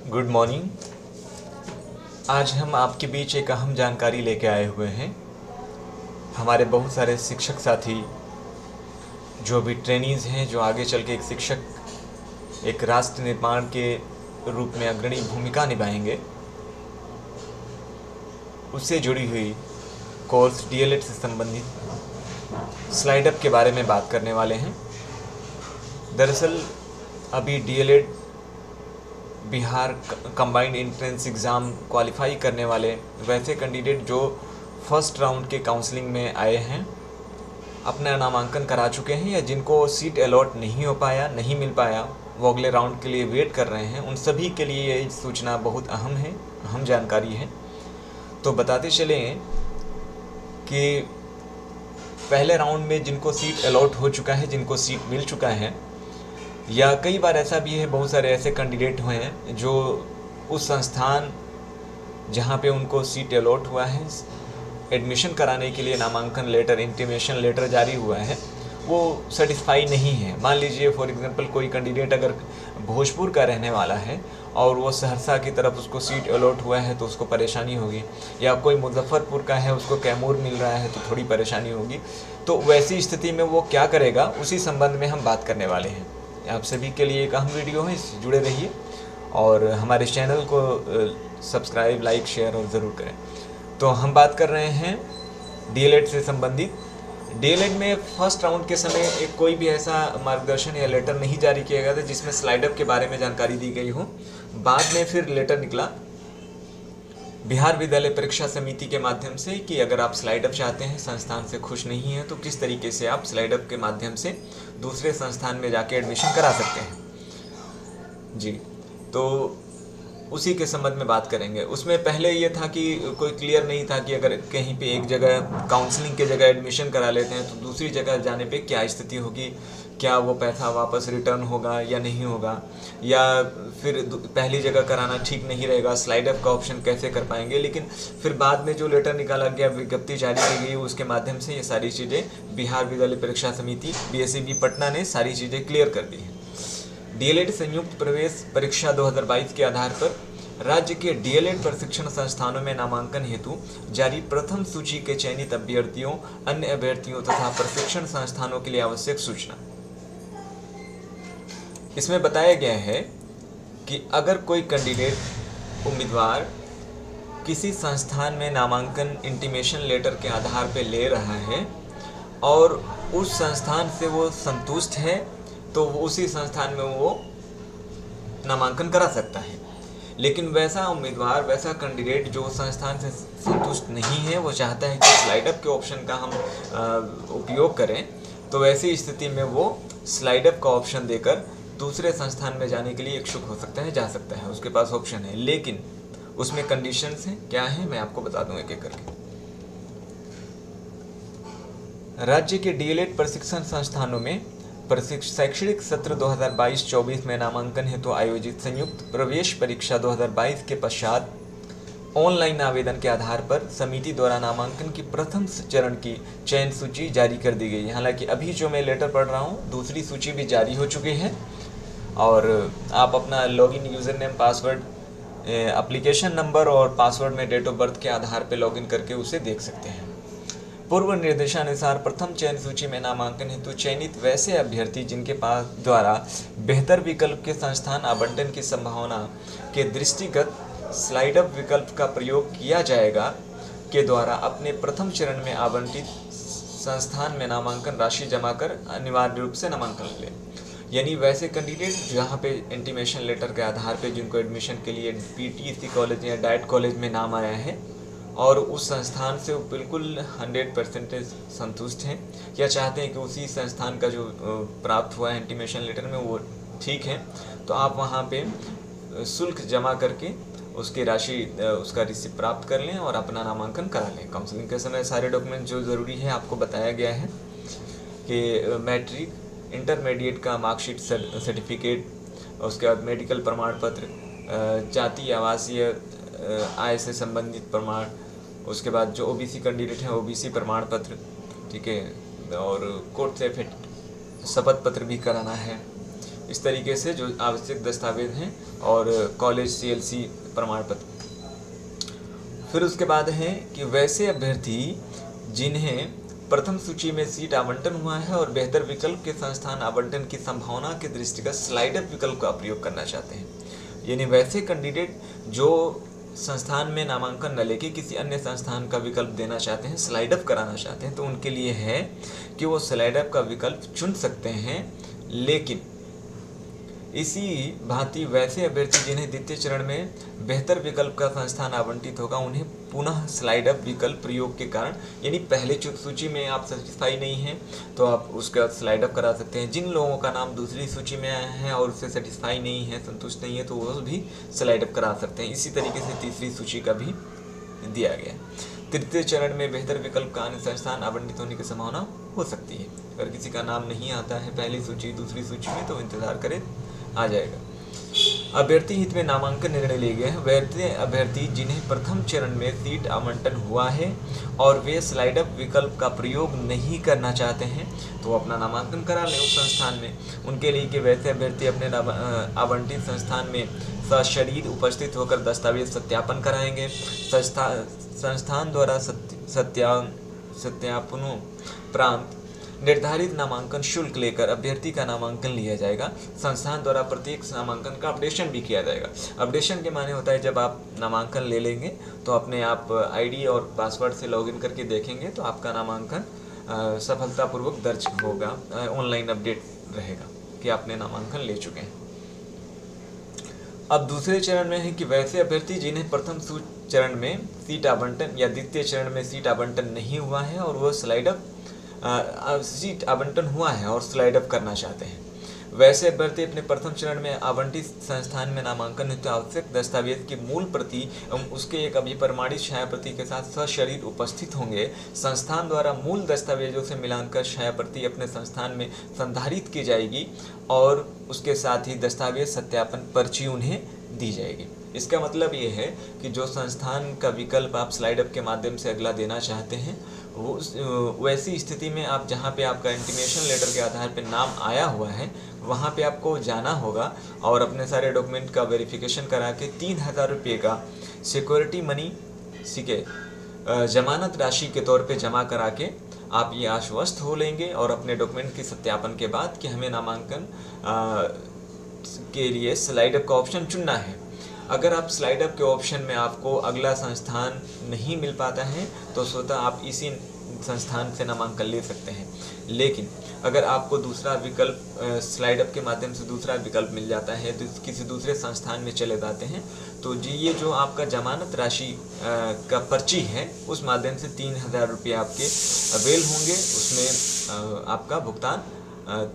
Good morning. आज हम आपके बीच एक अहम जानकारी लेके आए हुए हैं। हमारे बहुत सारे शिक्षक साथी जो भी ट्रेनीज़ हैं, जो आगे चल के एक शिक्षक, एक राष्ट्र निर्माण के रूप में अग्रणी भूमिका निभाएंगे, उससे जुड़ी हुई कोर्स डीएलएड से संबंधित स्लाइड अप के बारे में बात करने वाले हैं। दरअसल अभी DElEd Bihar combined entrance exam qualify करने वाले वैसे कैंडिडेट जो फर्स्ट राउंड के काउंसलिंग में आए हैं, अपना नामांकन करा चुके हैं, या जिनको सीट अलॉट नहीं हो पाया, नहीं मिल पाया, वो अगले राउंड के लिए वेट कर रहे हैं, उन सभी के लिए ये सूचना बहुत अहम है, अहम जानकारी है। तो बताते चलें कि पहले राउंड में जिनको सीट अलॉट हो चुका है, जिनको सीट मिल चुका है, या कई बार ऐसा भी है, बहुत सारे ऐसे कैंडिडेट हुए हैं जो उस संस्थान जहाँ पे उनको सीट अलॉट हुआ है, एडमिशन कराने के लिए नामांकन लेटर, इंटीमेशन लेटर जारी हुआ है, वो सेटिस्फाई नहीं है। मान लीजिए फॉर एग्जांपल कोई कैंडिडेट अगर भोजपुर का रहने वाला है और वो सहरसा की तरफ उसको सीट अलॉट हुआ है तो उसको परेशानी होगी, या कोई मुजफ्फरपुर का है उसको कैमूर मिल रहा है तो थोड़ी परेशानी होगी। तो वैसी स्थिति में वो क्या करेगा, उसी संबंध में हम बात करने वाले हैं। आप सभी के लिए एक अहम वीडियो है, इससे जुड़े रहिए और हमारे चैनल को सब्सक्राइब, लाइक, शेयर और ज़रूर करें। तो हम बात कर रहे हैं डीएलएड से संबंधित। डीएलएड में फर्स्ट राउंड के समय एक कोई भी ऐसा मार्गदर्शन या लेटर नहीं जारी किया गया था जिसमें स्लाइड अप के बारे में जानकारी दी गई हो। बाद में फिर लेटर निकला बिहार विद्यालय परीक्षा समिति के माध्यम से कि अगर आप स्लाइड अप चाहते हैं, संस्थान से खुश नहीं हैं, तो किस तरीके से आप स्लाइड अप के माध्यम से दूसरे संस्थान में जाके एडमिशन करा सकते हैं। जी, तो उसी के संबंध में बात करेंगे। उसमें पहले ये था कि कोई क्लियर नहीं था कि अगर कहीं पे एक जगह काउंसलिंग के जगह एडमिशन करा लेते हैं तो दूसरी जगह जाने पे क्या स्थिति होगी, क्या वो पैसा वापस रिटर्न होगा या नहीं होगा, या फिर पहली जगह कराना ठीक नहीं रहेगा, स्लाइड अप का ऑप्शन कैसे कर पाएंगे। लेकिन फिर बाद में जो लेटर निकाला गया, विज्ञप्ति जारी की गई, उसके माध्यम से ये सारी चीज़ें बिहार विद्यालय परीक्षा समिति बीएसईबी पटना ने सारी चीज़ें क्लियर कर दी हैं। डीएलएड संयुक्त प्रवेश परीक्षा 2022 के आधार पर राज्य के डीएलएड प्रशिक्षण संस्थानों में नामांकन हेतु जारी प्रथम सूची के चयनित अभ्यर्थियों, अन्य अभ्यर्थियों तथा प्रशिक्षण संस्थानों के लिए आवश्यक सूचना। इसमें बताया गया है कि अगर कोई कैंडिडेट उम्मीदवार किसी संस्थान में नामांकन इंटीमेशन लेटर के आधार पर ले रहा है और उस संस्थान से वो संतुष्ट है, तो वो उसी संस्थान में वो नामांकन करा सकता है। लेकिन वैसा उम्मीदवार, वैसा कैंडिडेट जो संस्थान से संतुष्ट नहीं है, वो चाहता है कि स्लाइड अप के ऑप्शन का हम उपयोग करें, तो ऐसी स्थिति में वो स्लाइड अप का ऑप्शन देकर दूसरे संस्थान में जाने के लिए इच्छुक हो सकता है, जा सकता है, उसके पास ऑप्शन है। लेकिन उसमें कंडीशंस हैं, क्या है मैं आपको बता दूं एक एक करके। राज्य के डीएलएड प्रशिक्षण संस्थानों में शैक्षणिक सत्र 2022-24 में नामांकन हेतु आयोजित संयुक्त प्रवेश परीक्षा 2022 के पश्चात ऑनलाइन आवेदन के आधार पर समिति द्वारा नामांकन की प्रथम चरण की चयन सूची जारी कर दी गई। हालांकि अभी जो मैं लेटर पढ़ रहा हूँ, दूसरी सूची भी जारी हो चुकी है और आप अपना login user name, password, application number और पासवर्ड में डेट ऑफ बर्थ के आधार पर लॉगिन करके उसे देख सकते हैं। पूर्व निर्देशानुसार प्रथम चयन सूची में नामांकन हेतु चयनित वैसे अभ्यर्थी जिनके पास द्वारा बेहतर विकल्प के संस्थान आवंटन की संभावना के दृष्टिगत स्लाइड अप विकल्प का प्रयोग किया जाएगा के द्वारा अपने प्रथम चरण में आवंटित संस्थान में नामांकन राशि जमा कर अनिवार्य रूप से नामांकन लें। यानी वैसे कैंडिडेट जहाँ पे इंटीमेशन लेटर के आधार पे जिनको एडमिशन के लिए पीटीसी कॉलेज या डाइट कॉलेज में नाम आया है और उस संस्थान से वो बिल्कुल 100% संतुष्ट हैं, या चाहते हैं कि उसी संस्थान का जो प्राप्त हुआ है इंटीमेशन लेटर में वो ठीक है, तो आप वहाँ पे शुल्क जमा करके उसकी राशि, उसका रिसिप्ट प्राप्त कर लें और अपना नामांकन करा लें। काउंसलिंग के समय सारे डॉक्यूमेंट जो ज़रूरी है आपको बताया गया है कि मैट्रिक, इंटरमीडिएट का मार्कशीट, सर्टिफिकेट, उसके बाद मेडिकल प्रमाण पत्र, जाति, आवासीय, आय से संबंधित प्रमाण, उसके बाद जो ओबीसी कैंडिडेट हैं ओबीसी प्रमाण पत्र, ठीक है, और कोर्ट से शपथ पत्र भी कराना है। इस तरीके से जो आवश्यक दस्तावेज हैं और कॉलेज CLC प्रमाण पत्र। फिर उसके बाद है कि वैसे अभ्यर्थी जिन्हें प्रथम सूची में सीट आवंटन हुआ है और बेहतर विकल्प के संस्थान आवंटन की संभावना के दृष्टिगत स्लाइड अप विकल्प का प्रयोग करना चाहते हैं, यानी वैसे कैंडिडेट जो संस्थान में नामांकन न लेके किसी अन्य संस्थान का विकल्प देना चाहते हैं, स्लाइड अप कराना चाहते हैं, तो उनके लिए है कि वो स्लाइड अप का विकल्प चुन सकते हैं। लेकिन इसी भांति वैसे अभ्यर्थी जिन्हें द्वितीय चरण में बेहतर विकल्प का संस्थान आवंटित होगा, उन्हें पुनः स्लाइड अप विकल्प प्रयोग के कारण, यानी पहले सूची में आप सेटिस्फाई नहीं हैं तो आप उसका स्लाइड अप करा सकते हैं। जिन लोगों का नाम दूसरी सूची में आया है और उससे सेटिस्फाई नहीं है, संतुष्ट नहीं है, तो वो भी स्लाइड अप करा सकते हैं। इसी तरीके से तीसरी सूची का भी दिया गया। तृतीय चरण में बेहतर विकल्प का अन्य संस्थान आवंटित होने की संभावना हो सकती है। अगर किसी का नाम नहीं आता है पहली सूची दूसरी सूची में, तो इंतजार करें, आ जाएगा। अभ्यर्थी हित में नामांकन निर्णय लिए गए हैं। वैसे अभ्यर्थी जिन्हें प्रथम चरण में सीट आवंटन हुआ है और वे स्लाइड अप विकल्प का प्रयोग नहीं करना चाहते हैं, तो अपना नामांकन करा लें उस संस्थान में। उनके लिए कि वैसे अभ्यर्थी अपने आवंटित संस्थान में सशरीर उपस्थित होकर दस्तावेज सत्यापन कराएंगे। संस्थान द्वारा सत्यापनों प्रांत निर्धारित नामांकन शुल्क लेकर अभ्यर्थी का नामांकन लिया जाएगा। संस्थान द्वारा प्रत्येक नामांकन का अपडेशन भी किया जाएगा। अपडेशन के माने होता है जब आप नामांकन ले लेंगे तो अपने आप ID और पासवर्ड से लॉगिन करके देखेंगे तो आपका नामांकन सफलतापूर्वक दर्ज होगा, ऑनलाइन अपडेट रहेगा कि आपने नामांकन ले चुके हैं। अब दूसरे चरण में है कि वैसे अभ्यर्थी जिन्हें प्रथम चरण में सीट आवंटन या द्वितीय चरण में सीट आवंटन नहीं हुआ है और वो सीट आवंटन हुआ है और स्लाइड अप करना चाहते हैं। वैसे अभ्यर्थी अपने प्रथम चरण में आवंटित संस्थान में नामांकन हेतु आवश्यक दस्तावेज की मूल प्रति एवं उसके एक अभिप्रमाणित छायाप्रति के साथ सशरीर उपस्थित होंगे। संस्थान द्वारा मूल दस्तावेजों से मिलान कर छायाप्रति अपने संस्थान में संधारित की जाएगी और उसके साथ ही दस्तावेज सत्यापन पर्ची उन्हें दी जाएगी। इसका मतलब ये है कि जो संस्थान का विकल्प आप स्लाइड अप के माध्यम से अगला देना चाहते हैं, वो वैसी स्थिति में आप जहाँ पे आपका इंटीमेशन लेटर के आधार पे नाम आया हुआ है वहाँ पे आपको जाना होगा और अपने सारे डॉक्यूमेंट का वेरिफिकेशन करा के 3,000 रुपये का सिक्योरिटी मनी जमानत राशि के तौर पे जमा करा के आप ये आश्वस्त हो लेंगे और अपने डॉक्यूमेंट के सत्यापन के बाद कि हमें नामांकन के लिए स्लाइड अप का ऑप्शन चुनना है। अगर आप स्लाइड अप के ऑप्शन में आपको अगला संस्थान नहीं मिल पाता है तो स्वतः आप इसी संस्थान से नामांकन ले सकते हैं। लेकिन अगर आपको दूसरा विकल्प स्लाइड अप के माध्यम से दूसरा विकल्प मिल जाता है तो किसी दूसरे संस्थान में चले जाते हैं तो जी ये जो आपका जमानत राशि का पर्ची है उस माध्यम से 3,000 रुपये आपके अवेल होंगे। उसमें आपका भुगतान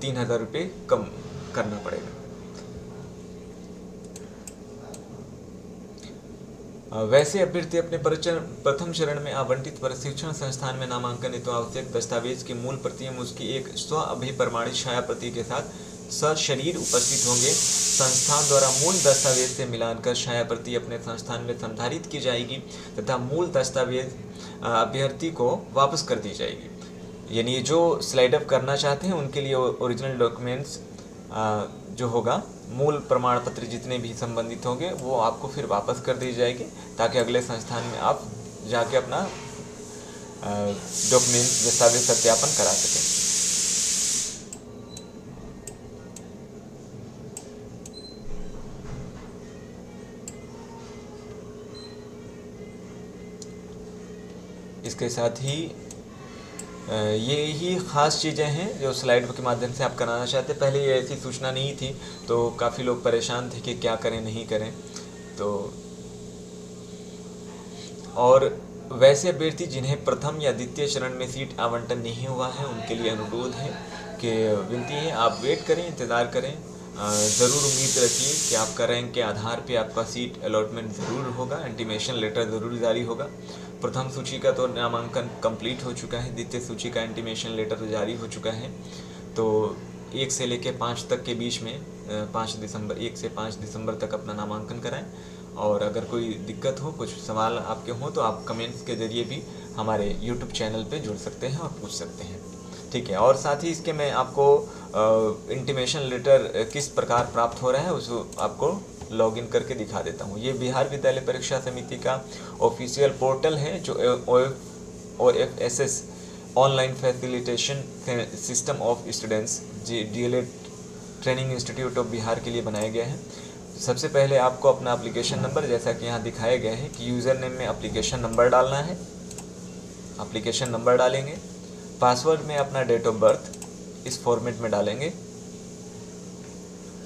3,000 रुपये कम करना पड़ेगा। वैसे अभ्यर्थी अपने प्रथम चरण में आवंटित प्रशिक्षण संस्थान में नामांकन हेतु आवश्यक दस्तावेज की मूल प्रति एवं उसकी एक स्व अभिप्रमाणित छायाप्रति के साथ सशरीर उपस्थित होंगे। संस्थान द्वारा मूल दस्तावेज से मिलान कर छायाप्रति अपने संस्थान में संधारित की जाएगी तथा मूल दस्तावेज अभ्यर्थी को वापस कर दी जाएगी। यानी जो स्लाइड अप करना चाहते हैं उनके लिए ओरिजिनल डॉक्यूमेंट्स जो होगा मूल प्रमाण पत्र जितने भी संबंधित होंगे वो आपको फिर वापस कर दी जाएगी ताकि अगले संस्थान में आप जाके अपना डॉक्यूमेंट्स दस्तावेज सत्यापन करा सकें। इसके साथ ही ये ही ख़ास चीज़ें हैं जो स्लाइड के माध्यम से आप कराना चाहते हैं। पहले ये ऐसी सूचना नहीं थी तो काफ़ी लोग परेशान थे कि क्या करें नहीं करें। तो और वैसे अभ्यर्थी जिन्हें प्रथम या द्वितीय चरण में सीट आवंटन नहीं हुआ है उनके लिए अनुरोध है कि विनती है आप वेट करें, इंतज़ार करें। ज़रूर उम्मीद रखिए कि आपका रैंक के आधार पे आपका सीट अलॉटमेंट ज़रूर होगा, इंटीमेशन लेटर ज़रूर जारी होगा। प्रथम सूची का तो नामांकन कंप्लीट हो चुका है, द्वितीय सूची का इंटीमेशन लेटर जारी हो चुका है। तो 1 से लेकर 5 तक के बीच में 1 से 5 दिसंबर तक अपना नामांकन कराएं। और अगर कोई दिक्कत हो, कुछ सवाल आपके हों तो आप कमेंट्स के ज़रिए भी हमारे यूट्यूब चैनल पे जुड़ सकते हैं और पूछ सकते हैं। ठीक। ठीक है। और साथ ही इसके मैं आपको इंटीमेशन लेटर किस प्रकार प्राप्त हो रहा है उसको आपको लॉगिन करके दिखा देता हूँ। ये बिहार विद्यालय परीक्षा समिति का ऑफिशियल पोर्टल है जो OFSS online facilitation system of students DLED training institute of Bihar के लिए बनाया गया है। सबसे पहले आपको अपना एप्लीकेशन नंबर, जैसा कि यहाँ दिखाया गया है कि यूज़र नेम में एप्लीकेशन नंबर डालना है, एप्लीकेशन नंबर डालेंगे। पासवर्ड में अपना डेट ऑफ बर्थ इस फॉर्मेट में डालेंगे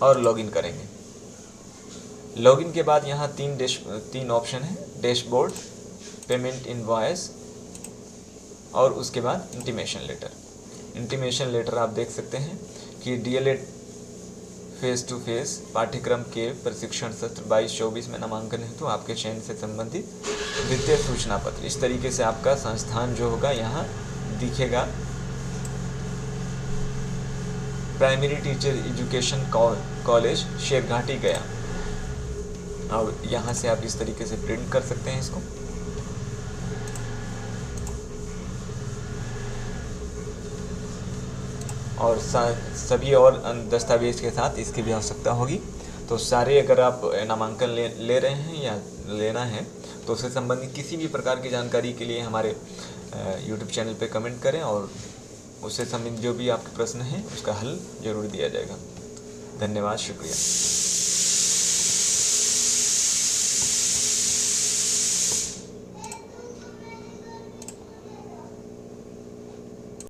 और लॉगिन करेंगे। लॉगिन के बाद यहाँ तीन ऑप्शन है, डैशबोर्ड, पेमेंट इनवॉइस और उसके बाद इंटीमेशन लेटर। इंटीमेशन लेटर आप देख सकते हैं कि DLED फेस टू फेस पाठ्यक्रम के प्रशिक्षण सत्र 22-24 में नामांकन हेतु आपके चयन से संबंधित वित्तीय सूचना पत्र। इस तरीके से आपका संस्थान जो होगा यहाँ दिखेगा, primary teacher education college Sherghati गया। और यहाँ से आप इस तरीके से प्रिंट कर सकते हैं इसको। और सभी और दस्तावेज के साथ इसकी भी आवश्यकता होगी। तो सारे अगर आप नामांकन ले रहे हैं या लेना है तो उससे संबंधित किसी भी प्रकार की जानकारी के लिए हमारे YouTube चैनल पे कमेंट करें और उससे संबंधित जो भी आपके प्रश्न हैं उसका हल जरूर दिया जाएगा। धन्यवाद, शुक्रिया।